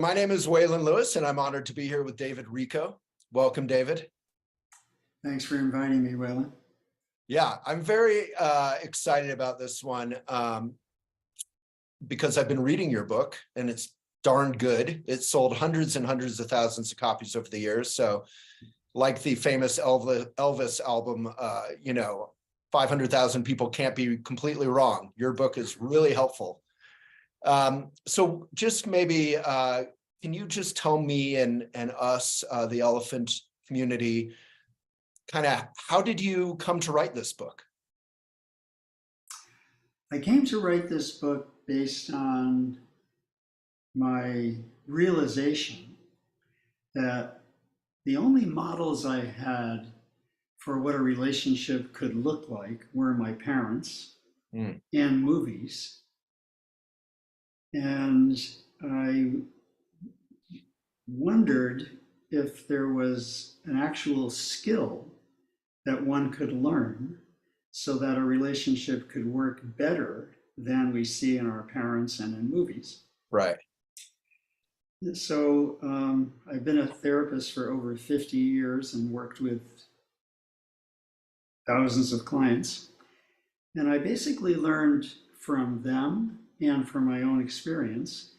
My name is Waylon Lewis, and I'm honored to be here with David Richo. Welcome, David. Thanks for inviting me, Waylon. Yeah, I'm very excited about this one because I've been reading your book, and it's darn good. It's sold hundreds and hundreds of thousands of copies over the years. So, like the famous Elvis album, 500,000 people can't be completely wrong. Your book is really helpful. So just maybe, can you just tell me and us, the elephant community, kind of how did you come to write this book? I came to write this book based on my realization that the only models I had for what a relationship could look like were my parents and movies. And I wondered if there was an actual skill that one could learn so that a relationship could work better than we see in our parents and in movies. Right. So I've been a therapist for over 50 years and worked with thousands of clients. And I basically learned from them and from my own experience,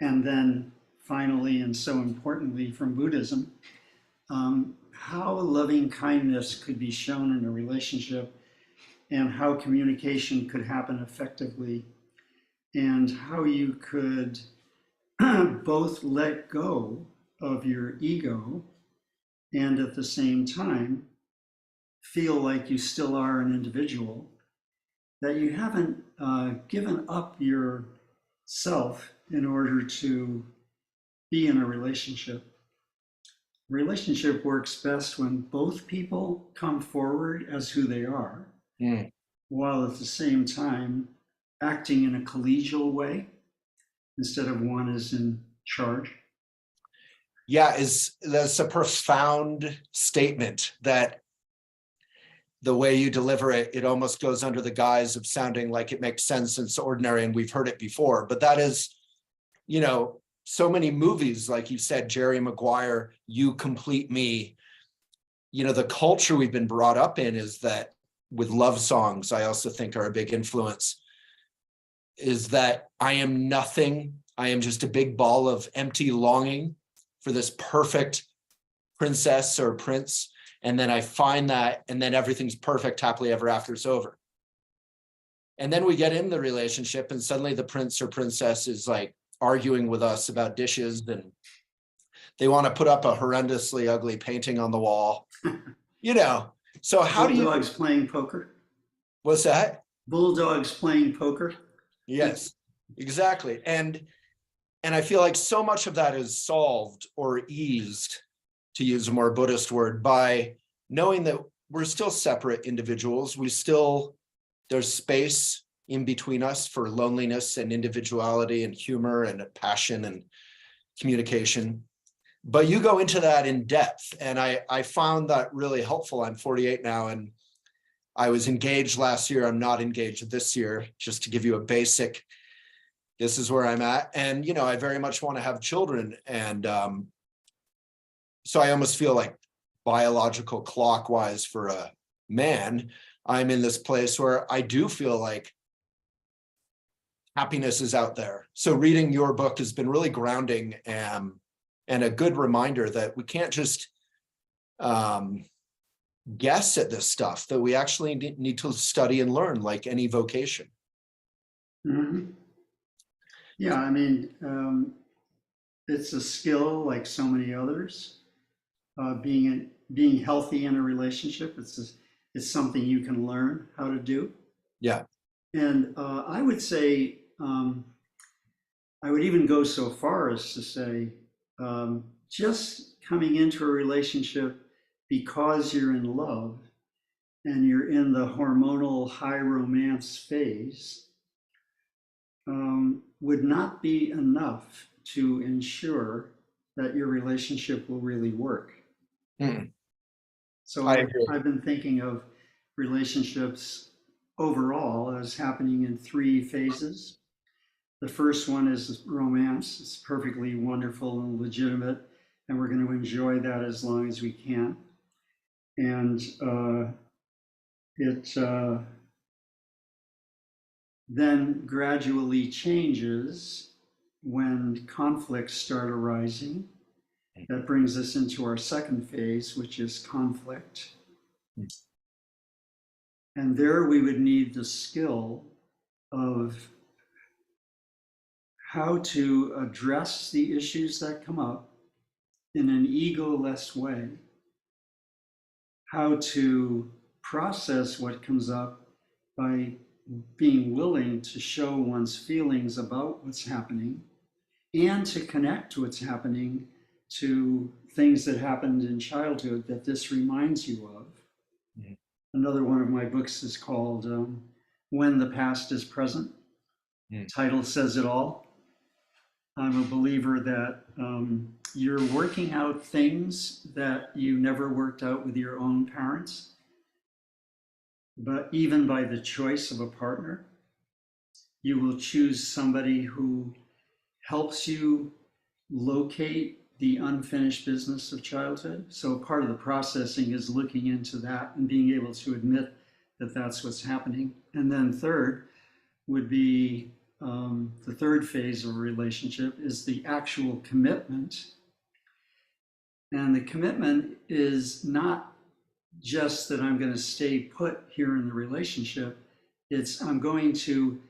and then finally, and so importantly, from Buddhism, how loving kindness could be shown in a relationship and how communication could happen effectively and how you could both let go of your ego and at the same time feel like you still are an individual, that you haven't given up yourself in order to be in a relationship. Relationship works best when both people come forward as who they are, while at the same time acting in a collegial way instead of one is in charge. Yeah, that's a profound statement that the way you deliver it, it almost goes under the guise of sounding like it makes sense and it's ordinary and we've heard it before. But that is, so many movies, like you said, Jerry Maguire, You Complete Me. The culture we've been brought up in is that with love songs, I also think are a big influence, is that I am nothing. I am just a big ball of empty longing for this perfect princess or prince. And then I find that, and then everything's perfect, happily ever after, it's over. And then we get in the relationship and suddenly the prince or princess is like arguing with us about dishes and they want to put up a horrendously ugly painting on the wall. So how do you... Bulldogs playing poker. What's that? Bulldogs playing poker. Yes, exactly. And I feel like so much of that is solved or eased, to use a more Buddhist word, by knowing that we're still separate individuals. There's space in between us for loneliness and individuality and humor and passion and communication. But you go into that in depth. And I found that really helpful. I'm 48 now and I was engaged last year. I'm not engaged this year, just to give you a basic, this is where I'm at. And, I very much want to have children. And so I almost feel like biological clockwise for a man, I'm in this place where I do feel like happiness is out there. So reading your book has been really grounding and a good reminder that we can't just guess at this stuff, that we actually need to study and learn like any vocation. Mm-hmm. Yeah, I mean, it's a skill like so many others. Being healthy in a relationship, it's something you can learn how to do. Yeah. And I would say, I would even go so far as to say, just coming into a relationship because you're in love and you're in the hormonal high romance phase would not be enough to ensure that your relationship will really work. So I've been thinking of relationships overall as happening in three phases. The first one is romance. It's perfectly wonderful and legitimate, and we're going to enjoy that as long as we can. And it then gradually changes when conflicts start arising. That brings us into our second phase, which is conflict. And there we would need the skill of how to address the issues that come up in an ego-less way, how to process what comes up by being willing to show one's feelings about what's happening, and to connect what's happening to things that happened in childhood that this reminds you of. Mm-hmm. Another one of my books is called When the Past is Present. Title says it all. I'm a believer that you're working out things that you never worked out with your own parents, but even by the choice of a partner, you will choose somebody who helps you locate the unfinished business of childhood. So part of the processing is looking into that and being able to admit that that's what's happening. And then third would be the third phase of a relationship is the actual commitment. And the commitment is not just that I'm going to stay put here in the relationship. It's I'm going to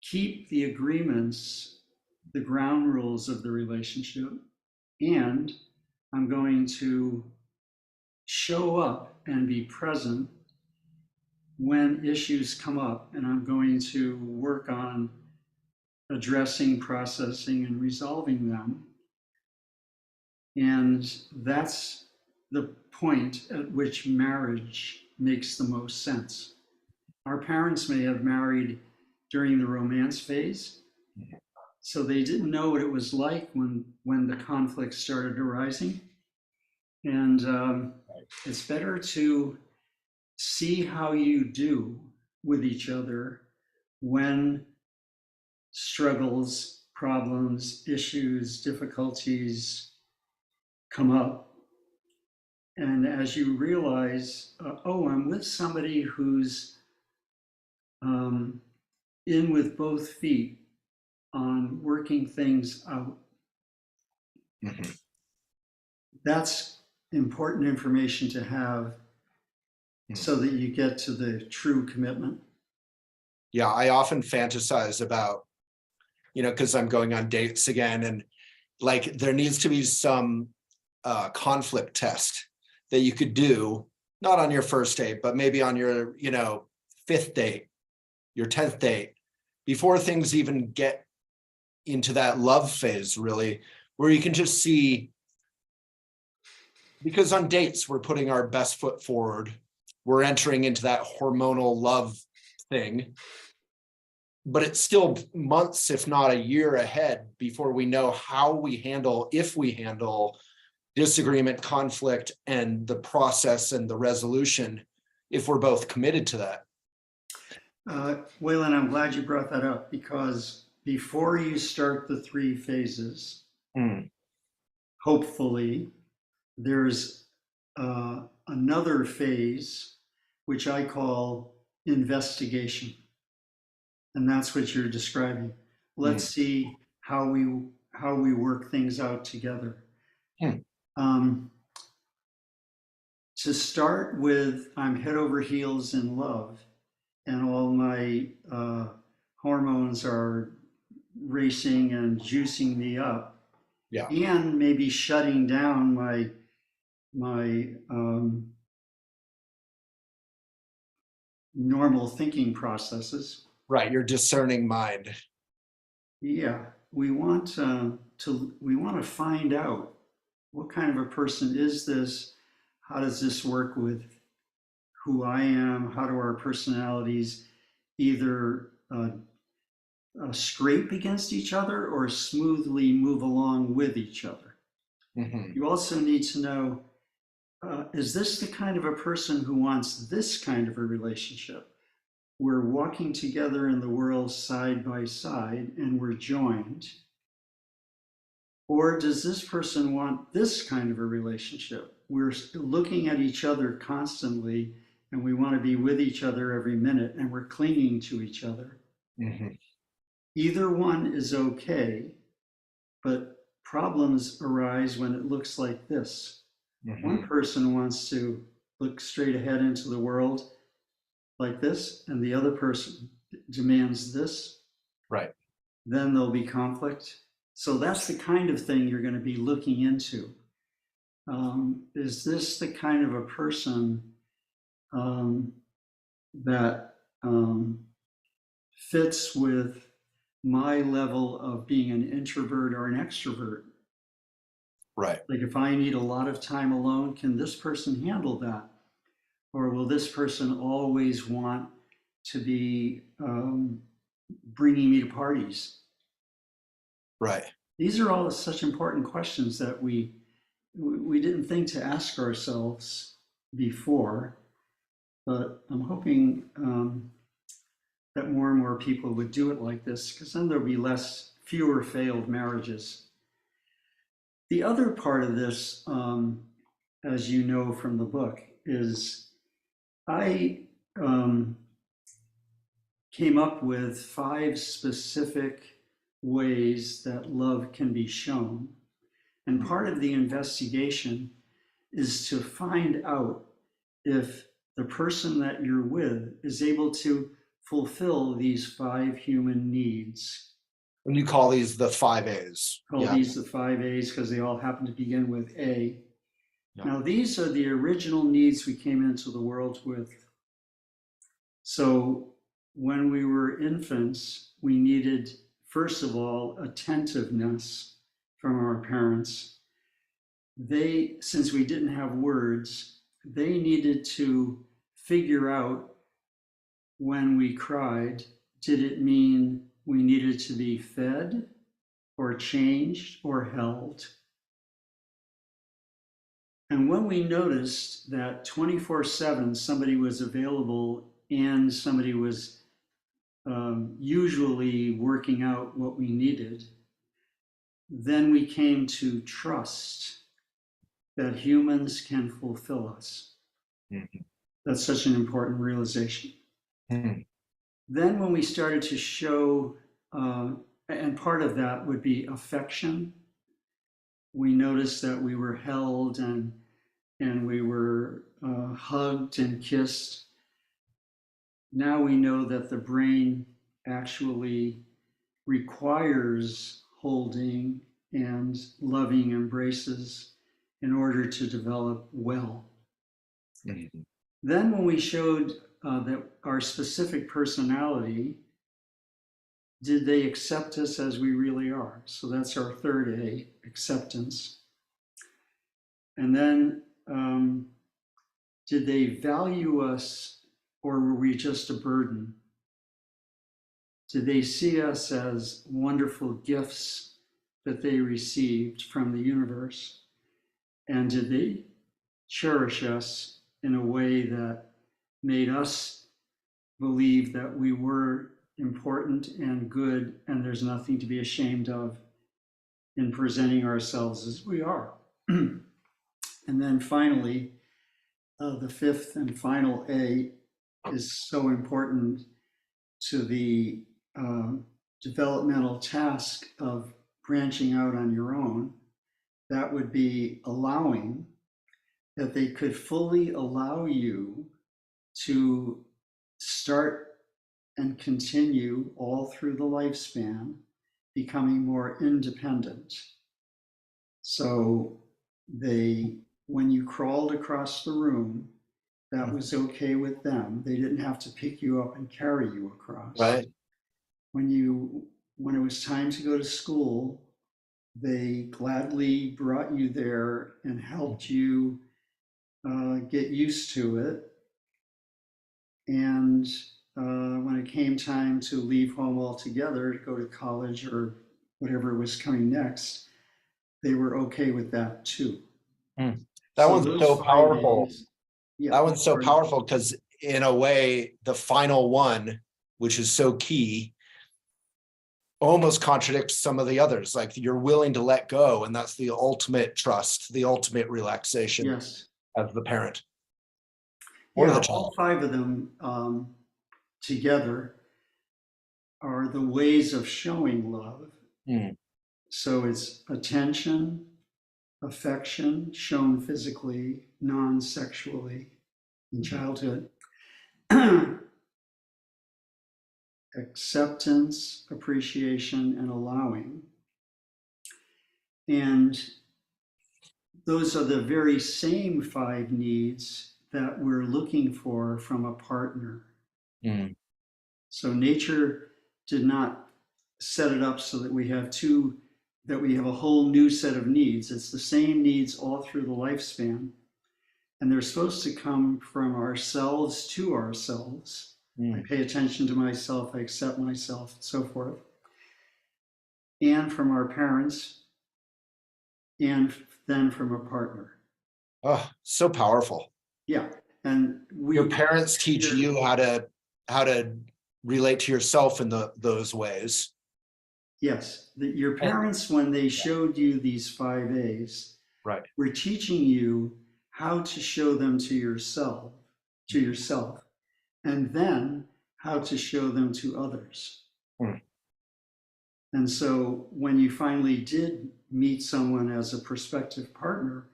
keep the agreements, the ground rules of the relationship, and I'm going to show up and be present when issues come up, and I'm going to work on addressing, processing, and resolving them. And that's the point at which marriage makes the most sense. Our parents may have married during the romance phase, so they didn't know what it was like when the conflict started arising. And it's better to see how you do with each other when struggles, problems, issues, difficulties come up. And as you realize, oh, I'm with somebody who's in with both feet on working things out. Mm-hmm. That's important information to have so that you get to the true commitment. Yeah, I often fantasize about, because I'm going on dates again, and like there needs to be some conflict test that you could do, not on your first date, but maybe on your, 5th date, your 10th date, before things even get into that love phase, really, where you can just see, because on dates, we're putting our best foot forward. We're entering into that hormonal love thing, but it's still months, if not a year ahead before we know how we handle, if we handle disagreement, conflict, and the process and the resolution, if we're both committed to that. Waylon, I'm glad you brought that up, because before you start the 3 phases, hopefully there's another phase, which I call investigation. And that's what you're describing. Let's see how we work things out together. To start with, I'm head over heels in love, and all my hormones are racing and juicing me up. Yeah. And maybe shutting down my normal thinking processes. Right, your discerning mind. Yeah, we want to find out what kind of a person is this? How does this work with who I am? How do our personalities either scrape against each other or smoothly move along with each other? Mm-hmm. You also need to know, is this the kind of a person who wants this kind of a relationship? we're walking together in the world side by side and we're joined? Or does this person want this kind of a relationship? We're looking at each other constantly and we want to be with each other every minute and we're clinging to each other. Mhm. Either one is okay, but problems arise when it looks like this. One Mhm. person wants to look straight ahead into the world like this, and the other person demands this. Right. Then there'll be conflict. So that's the kind of thing you're going to be looking into. Is this the kind of a person that fits with my level of being an introvert or an extrovert? Right. Like if I need a lot of time alone, can this person handle that? Or will this person always want to be bringing me to parties? Right. These are all such important questions that we didn't think to ask ourselves before, but I'm hoping that more and more people would do it like this, because then there'll be fewer failed marriages. The other part of this, as you know from the book, is I came up with 5 specific ways that love can be shown. And part of the investigation is to find out if the person that you're with is able to fulfill these 5 human needs. And you call these the 5 A's. Call these the 5 A's because they all happen to begin with A. Yeah. Now, these are the original needs we came into the world with. So when we were infants, we needed, first of all, attentiveness from our parents. They, since we didn't have words, they needed to figure out when we cried, did it mean we needed to be fed or changed or held? And when we noticed that 24/7 somebody was available and somebody was usually working out what we needed, then we came to trust that humans can fulfill us. Mhm. That's such an important realization. Mhm. Then when we started to show, and part of that would be affection, we noticed that we were held and we were hugged and kissed. Now we know that the brain actually requires holding and loving embraces in order to develop well. Mhm. Then when we showed that our specific personality, did they accept us as we really are? So that's our 3rd A, acceptance. And then did they value us or were we just a burden? Did they see us as wonderful gifts that they received from the universe? And did they cherish us in a way that made us believe that we were important and good and there's nothing to be ashamed of in presenting ourselves as we are? And then finally, the 5th and final A is so important to the developmental task of branching out on your own. That would be allowing, that they could fully allow you to start and continue all through the lifespan becoming more independent. So when you crawled across the room, that was okay with them. They didn't have to pick you up and carry you across. Right. When it was time to go to school, they gladly brought you there and helped you get used to it. And when it came time to leave home altogether to go to college or whatever was coming next, they were okay with that too. That So one's those so 5 powerful. A's, yeah, That one's so powerful because in a way, the final one, which is so key, almost contradicts some of the others. Like you're willing to let go, and that's the ultimate trust, the ultimate relaxation Yes. of the parent or Yeah, the all child. 5 of them together are the ways of showing love. Mm. So it's attention, affection shown physically, non-sexually in childhood, acceptance, appreciation, and allowing. And those are the very same 5 needs that we're looking for from a partner. Mm. So nature did not set it up so that we have a whole new set of needs. It's the same needs all through the lifespan. And they're supposed to come from ourselves to ourselves. I pay attention to myself, I accept myself, and so forth. And from our parents, and then from a partner. Oh, so powerful. Yeah. And Your parents teach you how to relate to yourself in those ways. Yes, your parents, when they showed you these 5 A's, Right. were teaching you how to show them to yourself, and then how to show them to others. Mm. And so when you finally did meet someone as a prospective partner,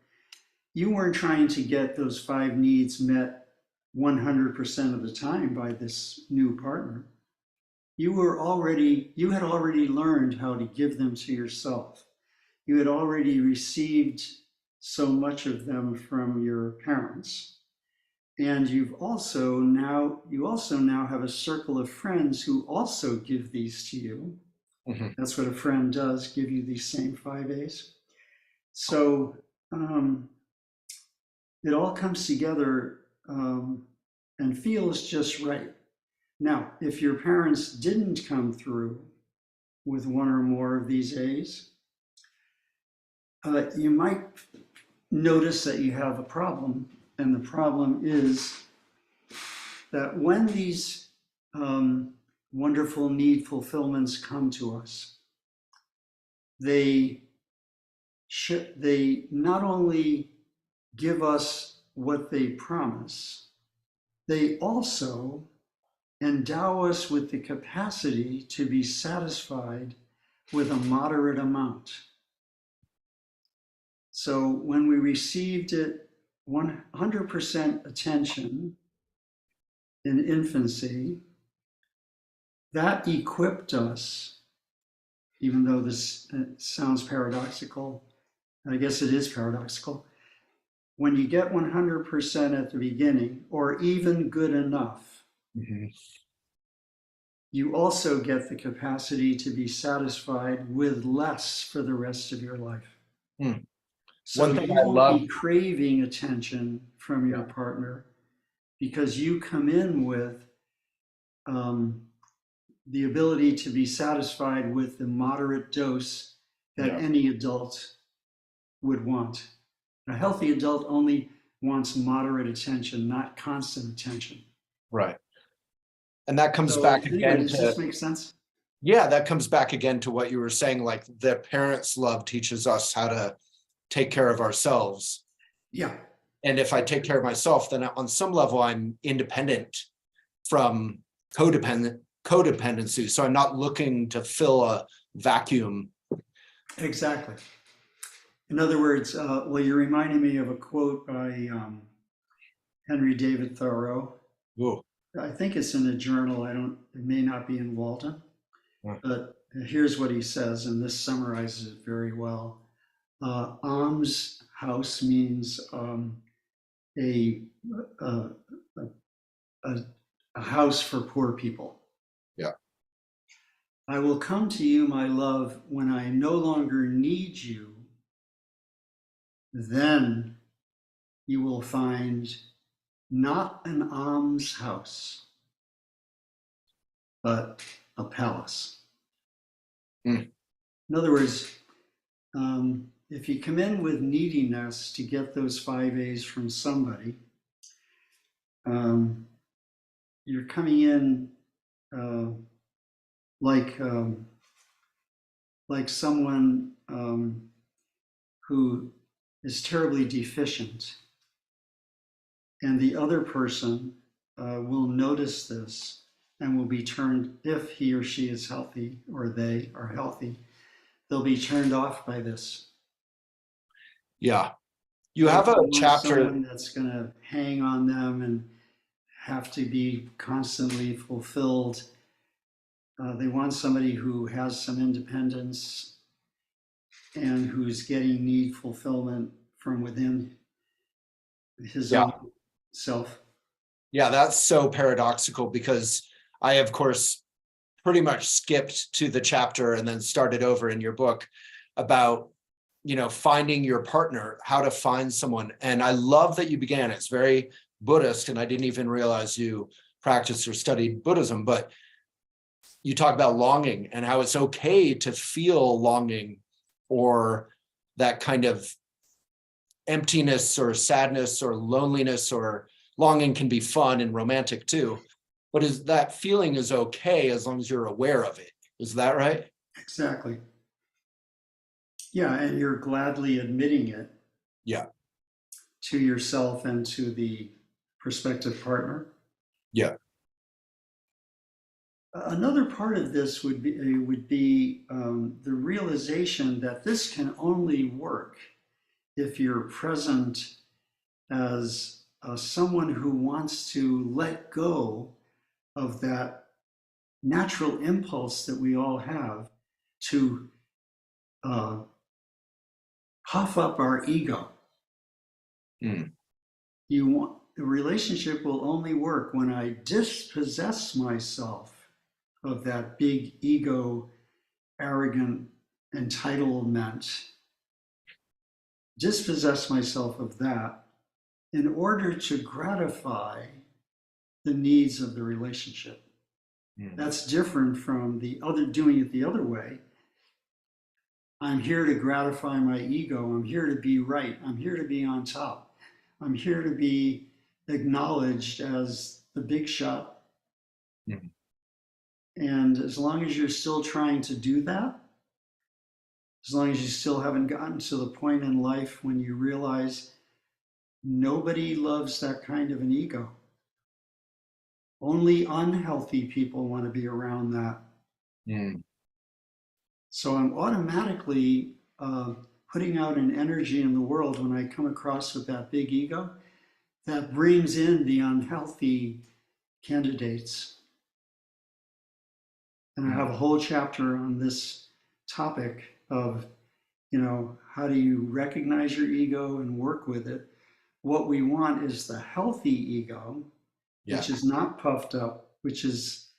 you weren't trying to get those 5 needs met 100% of the time by this new partner. You had already learned how to give them to yourself. You had already received so much of them from your parents. And you also now have a circle of friends who also give these to you. Mm-hmm. That's what a friend does, give you these same 5 A's. So it all comes together and feels just right. Now, if your parents didn't come through with one or more of these A's, you might notice that you have a problem. And the problem is that when these wonderful need fulfillments come to us, they not only give us what they promise, they also endow us with the capacity to be satisfied with a moderate amount. So when we received it 100% attention in infancy, that equipped us, even though this sounds paradoxical, and I guess it is paradoxical. When you get 100% at the beginning, or even good enough, mm-hmm. you also get the capacity to be satisfied with less for the rest of your life. Mm. So you won't be craving attention from your partner because you come in with the ability to be satisfied with the moderate dose that any adult would want. A healthy adult only wants moderate attention, not constant attention. Right. And that comes back again does this make sense? Yeah, that comes back again to what you were saying, like the parents' love teaches us how to take care of ourselves. Yeah. And if I take care of myself, then on some level I'm independent from codependency. So I'm not looking to fill a vacuum. Exactly. In other words, well, you're reminding me of a quote by Henry David Thoreau. Ooh. I think it's in a journal. It may not be in Walden, but here's what he says, and this summarizes it very well. Alms house means a house for poor people. Yeah. I will come to you, my love, when I no longer need you. Then you will find not an alms house, but a palace. Mm. In other words, if you come in with neediness to get those 5 A's from somebody, you're coming in uh, like someone who is terribly deficient, and the other person will notice this and will be turned, if he or she is healthy or they are healthy, they'll be turned off by this. Yeah. You They have a don't want chapter. someone that's going to hang on them and have to be constantly fulfilled. They want somebody who has some independence and who's getting need fulfillment from within his Yeah. own self. Yeah, that's so paradoxical because I, of course, pretty much skipped to the chapter and then started over in your book about, finding your partner, how to find someone. And I love that you began. It's very Buddhist, and I didn't even realize you practiced or studied Buddhism, but you talk about longing and how it's okay to feel longing or that kind of emptiness or sadness or loneliness, or longing can be fun and romantic too. But is that feeling is okay as long as you're aware of it. Is that right? Exactly. Yeah, and you're gladly admitting it Yeah. to yourself and to the prospective partner. Yeah. Another part of this would be the realization that this can only work if you're present as someone who wants to let go of that natural impulse that we all have to uh, puff up our ego. Mm. The relationship will only work when I dispossess myself of that big ego, arrogant entitlement, dispossess myself of that in order to gratify the needs of the relationship. Mm. That's different from the other doing it the other way. I'm here to gratify my ego. I'm here to be right. I'm here to be on top. I'm here to be acknowledged as the big shot. Mm. And as long as you're still trying to do that, as long as you still haven't gotten to the point in life when you realize nobody loves that kind of an ego. Only unhealthy people want to be around that. Mm. So I'm automatically putting out an energy in the world when I come across with that big ego that brings in the unhealthy candidates. And I have a whole chapter on this topic of, how do you recognize your ego and work with it? What we want is the healthy ego, Yeah. which is not puffed up, which is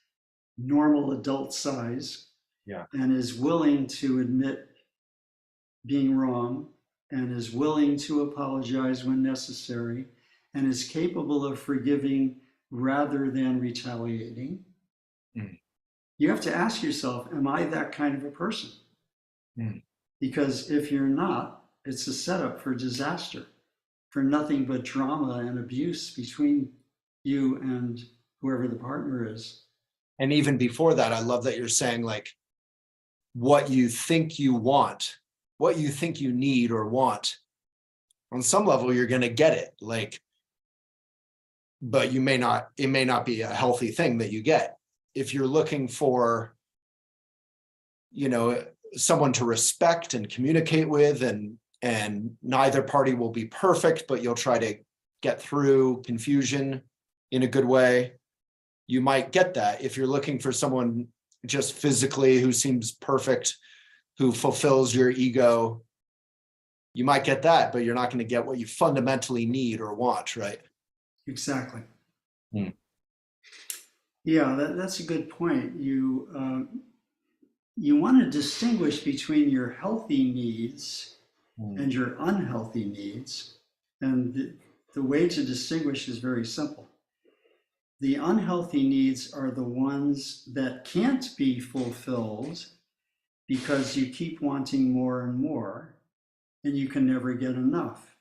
normal adult size, Yeah. and is willing to admit being wrong, and is willing to apologize when necessary, and is capable of forgiving rather than retaliating. Mm. You have to ask yourself, am I that kind of a person? Mm. Because if you're not, it's a setup for disaster, for nothing but drama and abuse between you and whoever the partner is. And even before that, I love that you're saying like what you think you want, what you think you need or want. On some level, you're going to get it. Like, but it may not be a healthy thing that you get. If you're looking for, someone to respect and communicate with, and neither party will be perfect, but you'll try to get through confusion in a good way, you might get that. If you're looking for someone just physically who seems perfect, who fulfills your ego, you might get that, but you're not going to get what you fundamentally need or want, right? Exactly. Hmm. Yeah, that's a good point. You want to distinguish between your healthy needs and your unhealthy needs. And the way to distinguish is very simple. The unhealthy needs are the ones that can't be fulfilled because you keep wanting more and more, and you can never get enough.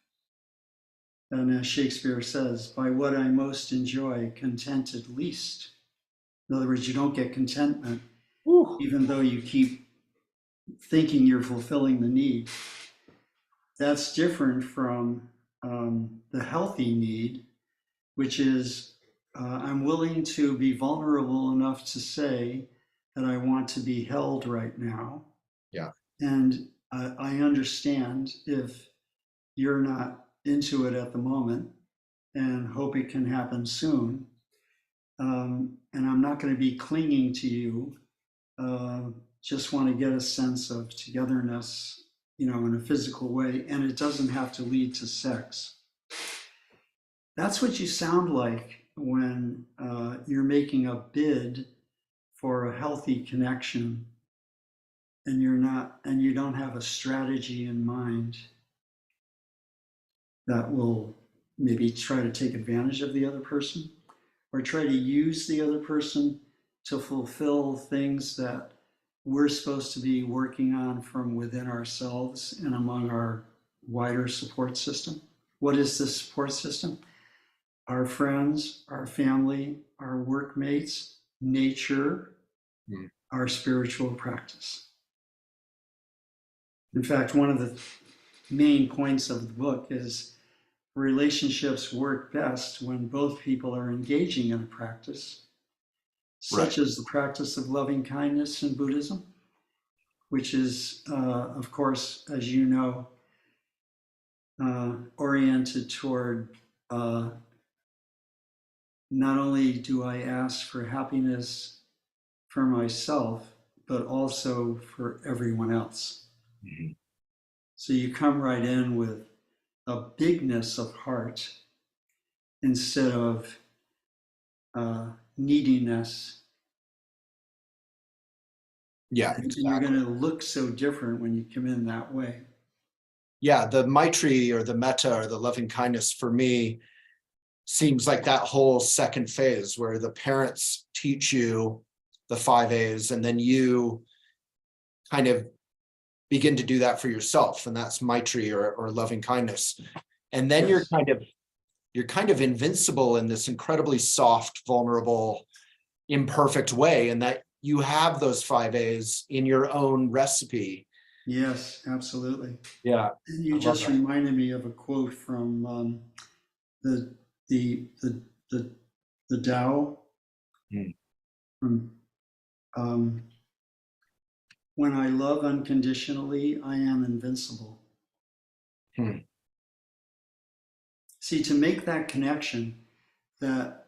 And as Shakespeare says, by what I most enjoy, contented least. In other words, you don't get contentment Whew. even though you keep thinking you're fulfilling the need. That's different from the healthy need, which is I'm willing to be vulnerable enough to say that I want to be held right now. Yeah. And I understand if you're not into it at the moment and hope it can happen soon. And I'm not going to be clinging to you. Just want to get a sense of togetherness, in a physical way. And it doesn't have to lead to sex. That's what you sound like when you're making a bid for a healthy connection and you don't have a strategy in mind that will maybe try to take advantage of the other person or try to use the other person to fulfill things that we're supposed to be working on from within ourselves and among our wider support system. What is this support system? Our friends, our family, our workmates, nature, our spiritual practice. In fact, one of the main points of the book is relationships work best when both people are engaging in a practice, such as the practice of loving kindness in Buddhism, which is, of course, as you know, oriented toward not only do I ask for happiness for myself, but also for everyone else. Mm-hmm. So you come right in with a bigness of heart instead of neediness. Yeah, and exactly. You're going to look so different when you come in that way. Yeah, the Maitri or the Metta or the loving kindness for me seems like that whole second phase where the parents teach you the 5 A's and then you kind of begin to do that for yourself, and that's Maitri or loving kindness. And then you're kind of invincible in this incredibly soft, vulnerable, imperfect way, and that you have those 5 A's in your own recipe. Yes, absolutely. Yeah. And you just reminded me of a quote from the Tao. From when I love unconditionally, I am invincible. See, to make that connection, that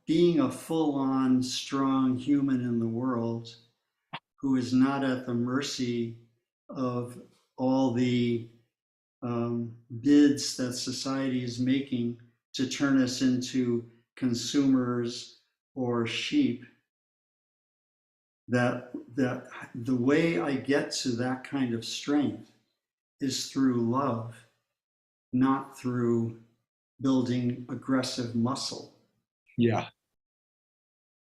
being a full-on strong human in the world who is not at the mercy of all the bids that society is making to turn us into consumers or sheep, that the way I get to that kind of strength is through love, not through building aggressive muscle. Yeah.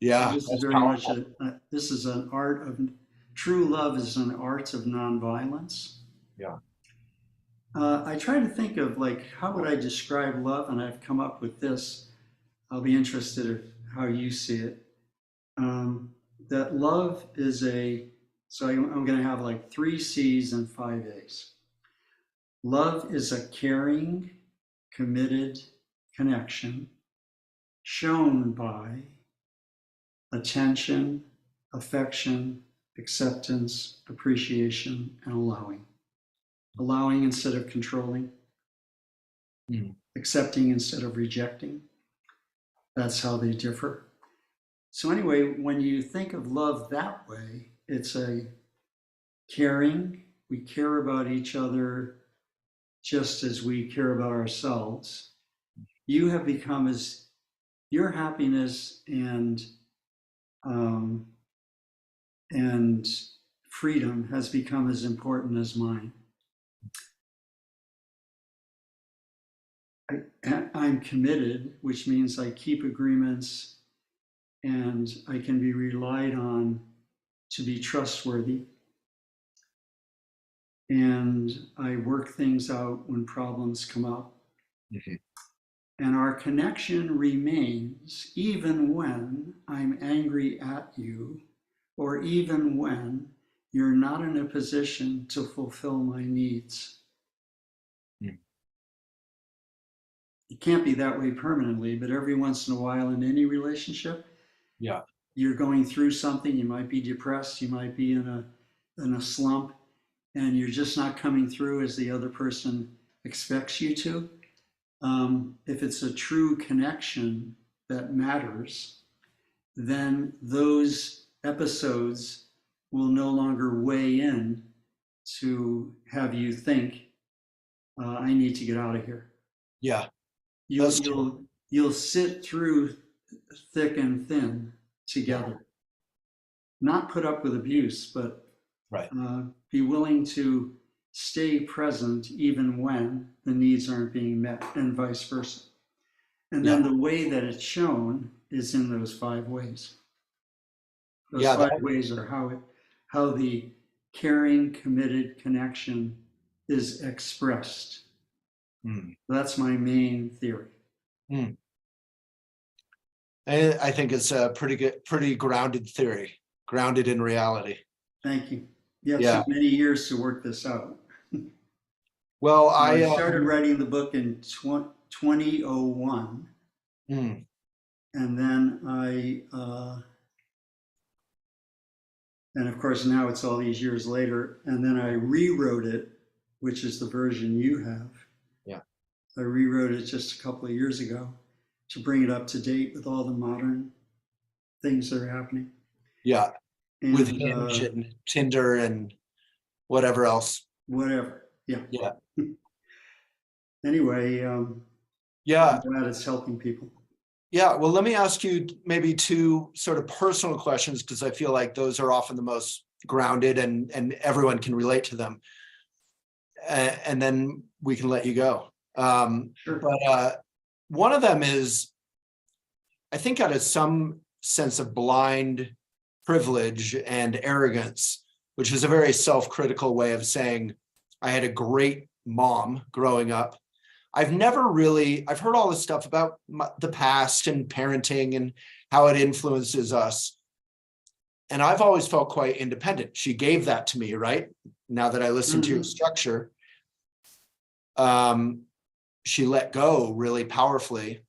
Yeah. So this is very much this is an art of true love is an art of nonviolence. Yeah. I try to think of how would I describe love, and I've come up with this. I'll be interested in how you see it. That love is so I'm going to have 3 C's and 5 A's. Love is a caring, committed connection shown by attention, affection, acceptance, appreciation, and allowing. Allowing instead of controlling, accepting instead of rejecting. That's how they differ. So anyway, when you think of love that way, it's a caring. We care about each other just as we care about ourselves. You have become as your happiness and freedom has become as important as mine. I'm committed, which means I keep agreements and I can be relied on to be trustworthy. and I work things out when problems come up. Mhm. And our connection remains even when I'm angry at you, or even when you're not in a position to fulfill my needs. Mm. It can't be that way permanently, but every once in a while in any relationship, Yeah. you're going through something, you might be depressed, you might be in a slump, and you're just not coming through as the other person expects you to. If it's a true connection that matters, then those episodes will no longer weigh in to have you think, I need to get out of here. Yeah. You'll That's true. you'll you'll sit through thick and thin Yeah. together. Not put up with abuse, but Right. be willing to stay present even when the needs aren't being met, and vice versa. And then Yeah. the way that it's shown is in those 5 ways. Those Yeah. five ways are how the caring, committed connection is expressed. Mm. That's my main theory. Mm. I think it's a pretty grounded theory, grounded in reality. Thank you. Yeah, it Yeah. took many years to work this out. Well, I started writing the book in 2001, mm, and then and of course now it's all these years later, and then I rewrote it, which is the version you have. yeah. I rewrote it just a couple of years ago to bring it up to date with all the modern things that are happening. Yeah. With And Hinge and Tinder and whatever else. whatever. Yeah. Yeah. Anyway, Yeah. I'm glad it's helping people. Yeah. Well, let me ask you maybe two sort of personal questions, because I feel like those are often the most grounded and everyone can relate to them. And then we can let you go. Sure. But one of them is, I think, out of some sense of blind privilege and arrogance, which is a very self-critical way of saying I had a great mom growing up. I've heard all this stuff about the past and parenting and how it influences us. And I've always felt quite independent. She gave that to me, right? Now that I listen to your structure, she let go really powerfully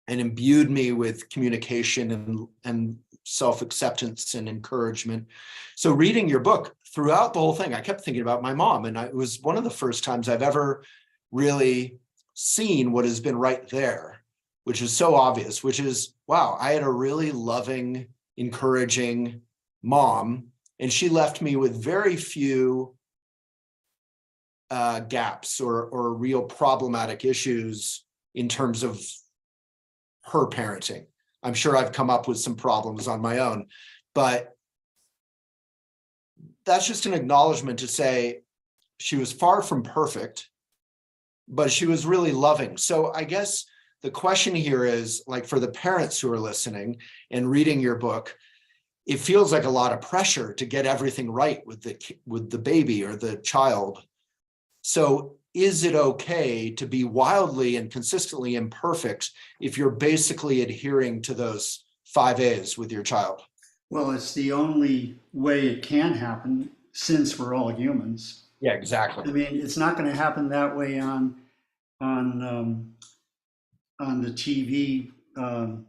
and imbued me with communication and self-acceptance and encouragement. So reading your book throughout the whole thing, I kept thinking about my mom. And it was one of the first times I've ever really seen what has been right there, which is so obvious, which is, wow, I had a really loving, encouraging mom, and she left me with very few gaps or real problematic issues in terms of her parenting. I'm sure I've come up with some problems on my own, but that's just an acknowledgement to say she was far from perfect, but she was really loving. So I guess the question here is, like, for the parents who are listening and reading your book, it feels like a lot of pressure to get everything right with the baby or the child. So is it okay to be wildly and consistently imperfect if you're basically adhering to those 5 A's with your child? Well, it's the only way it can happen since we're all humans. Yeah, I exactly. mean, it's not going to happen that way on the TV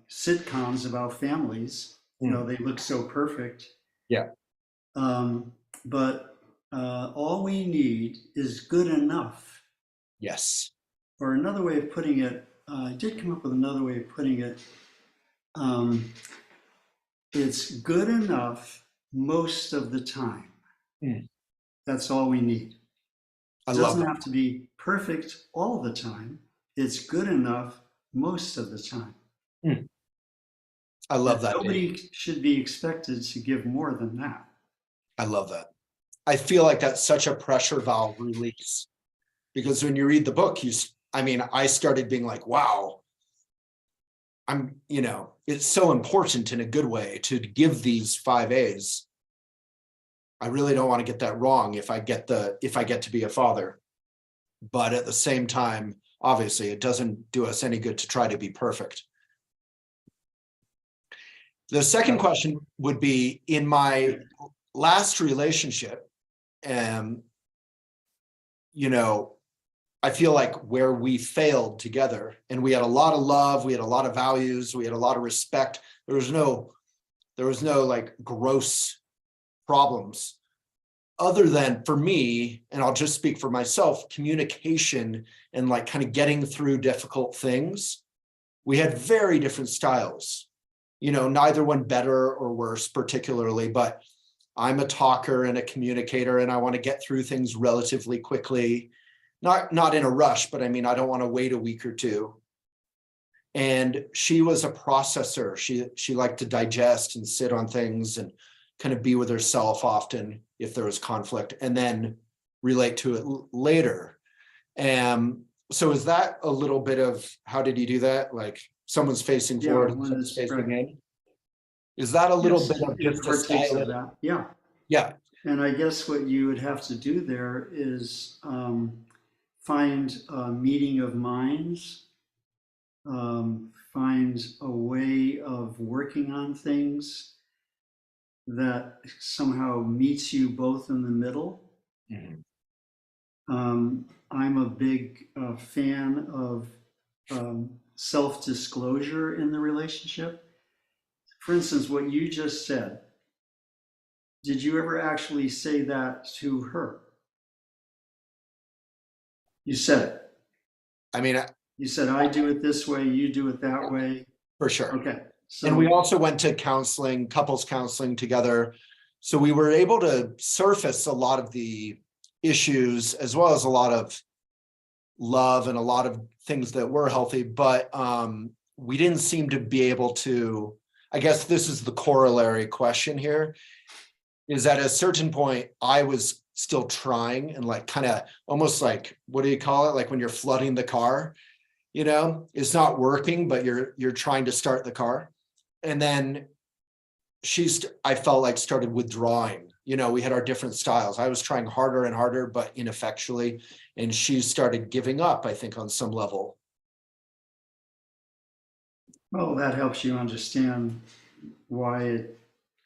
sitcoms about families. You know, they look so perfect. Yeah. But all we need is good enough. Yes. Or another way of putting it, I did come up with another way of putting it. It's good enough most of the time. Mm. That's all we need. I It love doesn't that. have to be perfect all the time. It's good enough most of the time. Mm. I And love that, Dave. nobody should be expected to give more than that. I love that. I feel like that's such a pressure valve release, because when you read the book, I started being like, wow, it's so important in a good way to give these 5 A's. I really don't want to get that wrong if I get to be a father. But at the same time, obviously, it doesn't do us any good to try to be perfect. The second question would be, in my last relationship, you know, I feel like where we failed together, and we had a lot of love, we had a lot of values, we had a lot of respect. There was no like gross problems, other than, for me, and I'll just speak for myself, communication and like kind of getting through difficult things. We had very different styles, you know, neither one better or worse particularly, but I'm a talker and a communicator, and I want to get through things relatively quickly. Not in a rush, but I mean, I don't want to wait a week or two. And she was a processor. She liked to digest and sit on things and kind of be with herself often if there was conflict, and then relate to it later. So is that a little bit of, how did you do that? Like someone's facing forward and someone's facing in? Is that a little bit of just a style of that? Yeah. Yeah. And I guess what you would have to do there is find a meeting of minds, find a way of working on things that somehow meets you both in the middle. Mhm. I'm a big fan of self-disclosure in the relationship. For instance, what you just said, did you ever actually say that to her? You said it. I mean, You said, I do it this way, you do it that way. for sure. Okay. So, and we also went to counseling, couples counseling together. So we were able to surface a lot of the issues, as well as a lot of love and a lot of things that were healthy, but we didn't seem to be able to, I guess this is the corollary question here, is at a certain point, I was still trying and like kind of almost like, what do you call it? Like when you're flooding the car, you know, it's not working, but you're trying to start the car. And then I felt like started withdrawing. You know, we had our different styles. I was trying harder and harder, but ineffectually. And she started giving up, I think, on some level. well, that helps you understand why it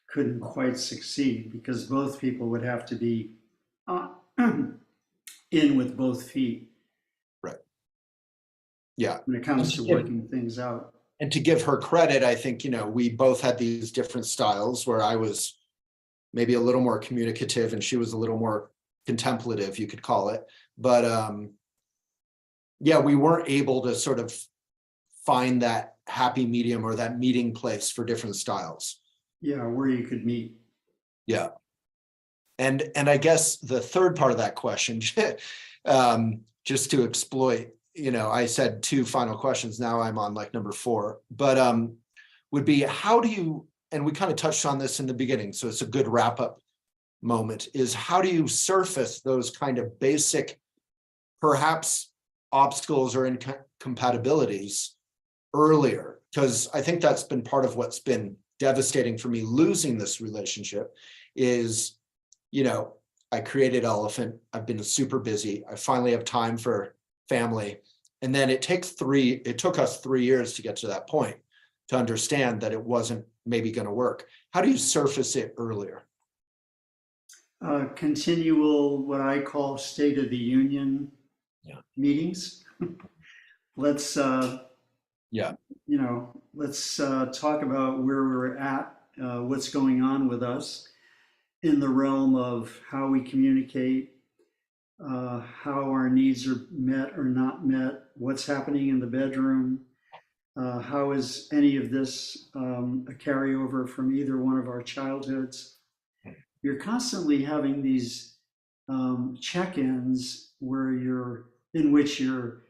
couldn't quite succeed, because both people would have to be in with both feet. Right. Yeah. When it comes to working things out. And to give her credit, I think, you know, we both had these different styles where I was maybe a little more communicative and she was a little more contemplative, you could call it. But yeah, we weren't able to sort of find that happy medium or that meeting place for different styles. Yeah, where you could meet. Yeah. And I guess the third part of that question, just to exploit, you know, I said 2 final questions. Now I'm on like number 4, but would be, how do you, and we kind of touched on this in the beginning, so it's a good wrap up moment, is how do you surface those kind of basic, perhaps obstacles or incompatibilities earlier? Because I think that's been part of what's been devastating for me losing this relationship is, you know, I created Elephant. I've been super busy. I finally have time for family. And then it took us 3 years to get to that point, to understand that it wasn't maybe going to work. How do you surface it earlier? Continual, what I call State of the Union meetings. Let's, Yeah. you know, let's talk about where we're at, what's going on with us in the realm of how we communicate, how our needs are met or not met, what's happening in the bedroom, how is any of this a carryover from either one of our childhoods. You're constantly having these check-ins in which you're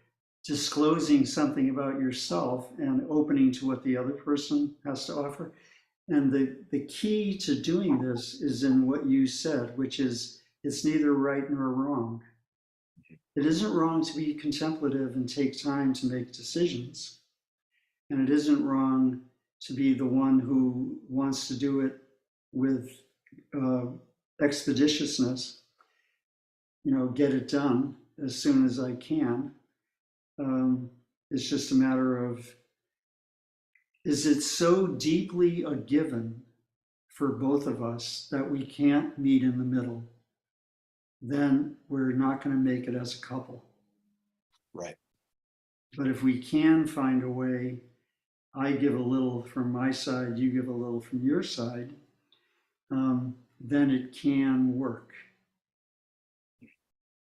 disclosing something about yourself and opening to what the other person has to offer. And the key to doing this is in what you said, which is it's neither right nor wrong. It isn't wrong to be contemplative and take time to make decisions. And it isn't wrong to be the one who wants to do it with expeditiousness, get it done as soon as I can. It's just a matter of, is it so deeply a given for both of us that we can't meet in the middle? Then we're not going to make it as a couple. Right. But if we can find a way, I give a little from my side, you give a little from your side, then it can work.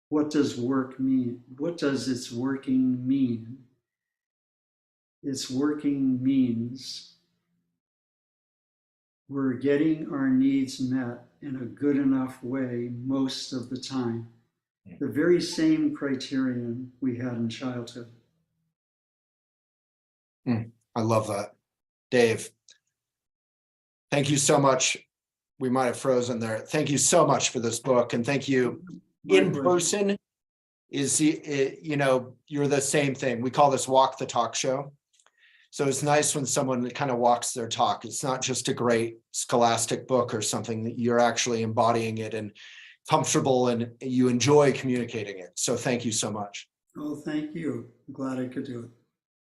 What does work mean? What does its working mean? Its working means we're getting our needs met in a good enough way most of the time. The very same criterion we had in childhood. I love that. Dave, thank you so much. We might have frozen there. Thank you so much for this book. And thank you. In person is, you're the same thing. We call this Walk the Talk Show. So it's nice when someone kind of walks their talk. It's not just a great scholastic book or something, that you're actually embodying it and comfortable and you enjoy communicating it. So thank you so much. Oh, thank you. I'm glad I could do it.